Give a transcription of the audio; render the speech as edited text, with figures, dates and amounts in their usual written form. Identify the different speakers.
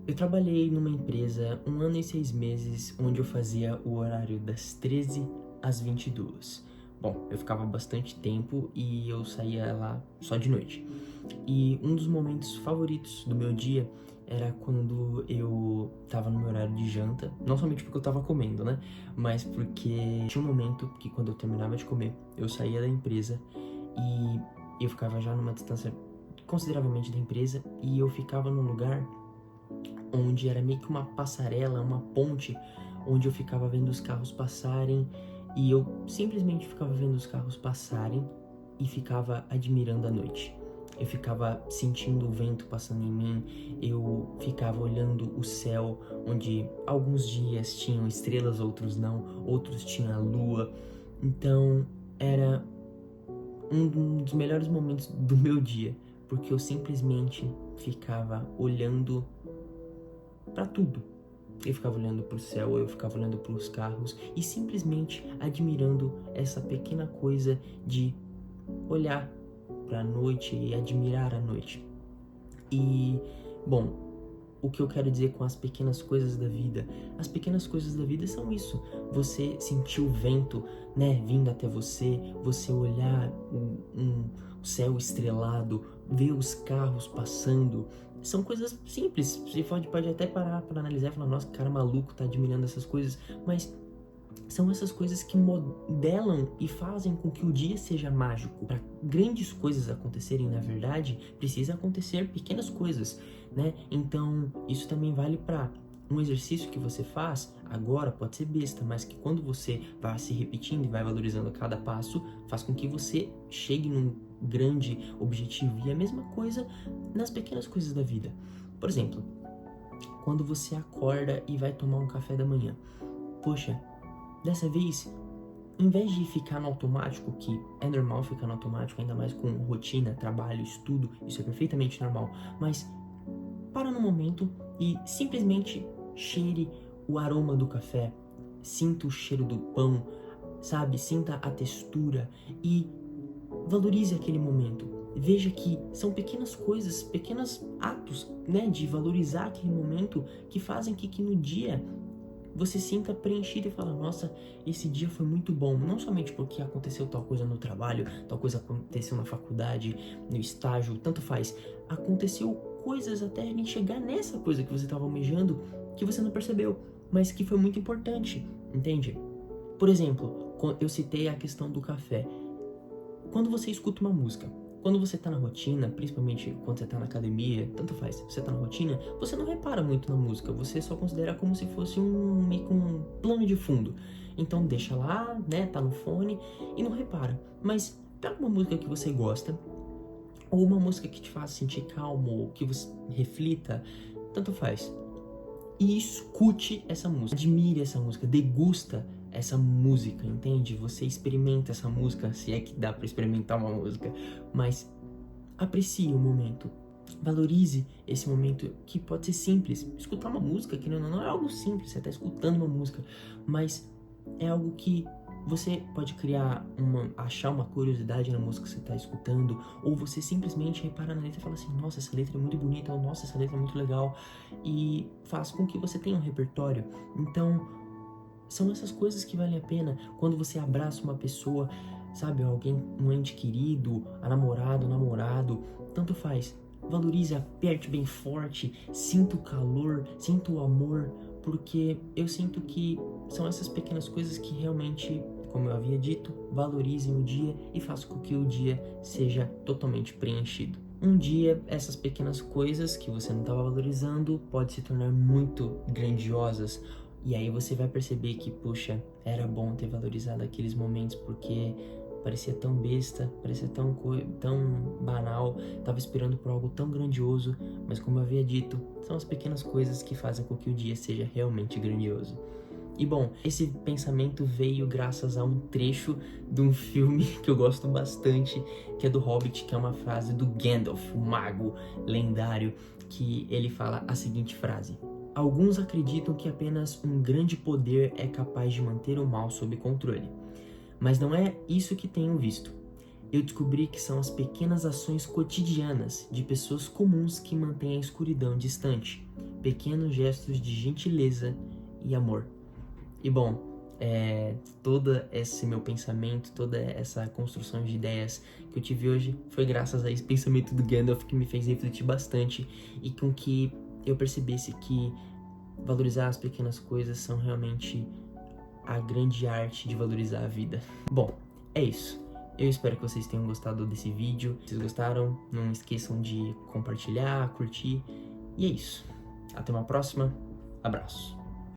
Speaker 1: Eu trabalhei numa empresa 1 ano e 6 meses, onde eu fazia o horário das 13 às 22. Bom, eu ficava bastante tempo e eu saía lá só de noite. E um dos momentos favoritos do meu dia era quando eu tava no meu horário de janta, não somente porque eu tava comendo, né? Mas porque tinha um momento que quando eu terminava de comer, eu saía da empresa e eu ficava já numa distância consideravelmente da empresa e eu ficava num lugar onde era meio que uma passarela, uma ponte, onde eu ficava vendo os carros passarem e eu simplesmente ficava vendo os carros passarem e ficava admirando a noite. Eu ficava sentindo o vento passando em mim, eu ficava olhando o céu, onde alguns dias tinham estrelas, outros não, outros tinham a lua. Então era um dos melhores momentos do meu dia, porque eu simplesmente ficava olhando para tudo. Eu ficava olhando para o céu, eu ficava olhando para os carros e simplesmente admirando essa pequena coisa de olhar para a noite e admirar a noite. E, bom, o que eu quero dizer com as pequenas coisas da vida? As pequenas coisas da vida são isso. Você sentir o vento, né, vindo até você, você olhar um céu estrelado, ver os carros passando. São coisas simples. Você pode até parar para analisar e falar, nossa, que cara maluco, tá admirando essas coisas. Mas são essas coisas que modelam e fazem com que o dia seja mágico. Para grandes coisas acontecerem, na verdade, precisa acontecer pequenas coisas, né? Então, isso também vale para um exercício que você faz agora, pode ser besta, mas que quando você vai se repetindo e vai valorizando a cada passo, faz com que você chegue num grande objetivo. E a mesma coisa nas pequenas coisas da vida. Por exemplo, quando você acorda e vai tomar um café da manhã. Poxa, dessa vez, em vez de ficar no automático, que é normal ficar no automático, ainda mais com rotina, trabalho, estudo, isso é perfeitamente normal, mas para no momento e simplesmente cheire o aroma do café, sinta o cheiro do pão, sabe? Sinta a textura e valorize aquele momento. Veja que são pequenas coisas, pequenos atos, né, de valorizar aquele momento que fazem que no dia você sinta preenchido e fala, nossa, esse dia foi muito bom. Não somente porque aconteceu tal coisa no trabalho, tal coisa aconteceu na faculdade, no estágio, tanto faz. Aconteceu coisas até a gente chegar nessa coisa que você estava almejando, que você não percebeu, mas que foi muito importante, entende? Por exemplo, eu citei a questão do café. Quando você escuta uma música, quando você tá na rotina, principalmente quando você tá na academia, tanto faz, você tá na rotina, você não repara muito na música, você só considera como se fosse meio que um plano de fundo. Então deixa lá, né, tá no fone e não repara. Mas pega uma música que você gosta, ou uma música que te faz sentir calmo, ou que você reflita, tanto faz. E escute essa música, admire essa música, degusta essa música, entende? Você experimenta essa música, se é que dá pra experimentar uma música, mas aprecie o momento. Valorize esse momento que pode ser simples. Escutar uma música que não é algo simples, você está escutando uma música, mas é algo que você pode achar uma curiosidade na música que você está escutando, ou você simplesmente repara na letra e fala assim, nossa, essa letra é muito bonita, ou nossa, essa letra é muito legal, e faz com que você tenha um repertório. Então, são essas coisas que valem a pena. Quando você abraça uma pessoa, sabe, alguém, um ente querido, a namorada, o namorado, tanto faz. Valorize, aperte bem forte, sinta o calor, sinta o amor, porque eu sinto que são essas pequenas coisas que realmente, como eu havia dito, valorizem o dia e façam com que o dia seja totalmente preenchido. Um dia, essas pequenas coisas que você não estava valorizando pode se tornar muito grandiosas. E aí você vai perceber que, puxa, era bom ter valorizado aqueles momentos porque parecia tão besta, parecia tão banal, tava esperando por algo tão grandioso, mas como eu havia dito, são as pequenas coisas que fazem com que o dia seja realmente grandioso. E bom, esse pensamento veio graças a um trecho de um filme que eu gosto bastante, que é do Hobbit, que é uma frase do Gandalf, o mago lendário, que ele fala a seguinte frase: alguns acreditam que apenas um grande poder é capaz de manter o mal sob controle. Mas não é isso que tenho visto. Eu descobri que são as pequenas ações cotidianas de pessoas comuns que mantêm a escuridão distante. pequenos gestos de gentileza e amor. E bom, todo esse meu pensamento, toda essa construção de ideias que eu tive hoje foi graças a esse pensamento do Gandalf que me fez refletir bastante e com que eu percebesse que valorizar as pequenas coisas são realmente a grande arte de valorizar a vida. Bom, é isso. Eu espero que vocês tenham gostado desse vídeo. Se vocês gostaram, não esqueçam de compartilhar, curtir. E é isso. Até uma próxima. Abraço.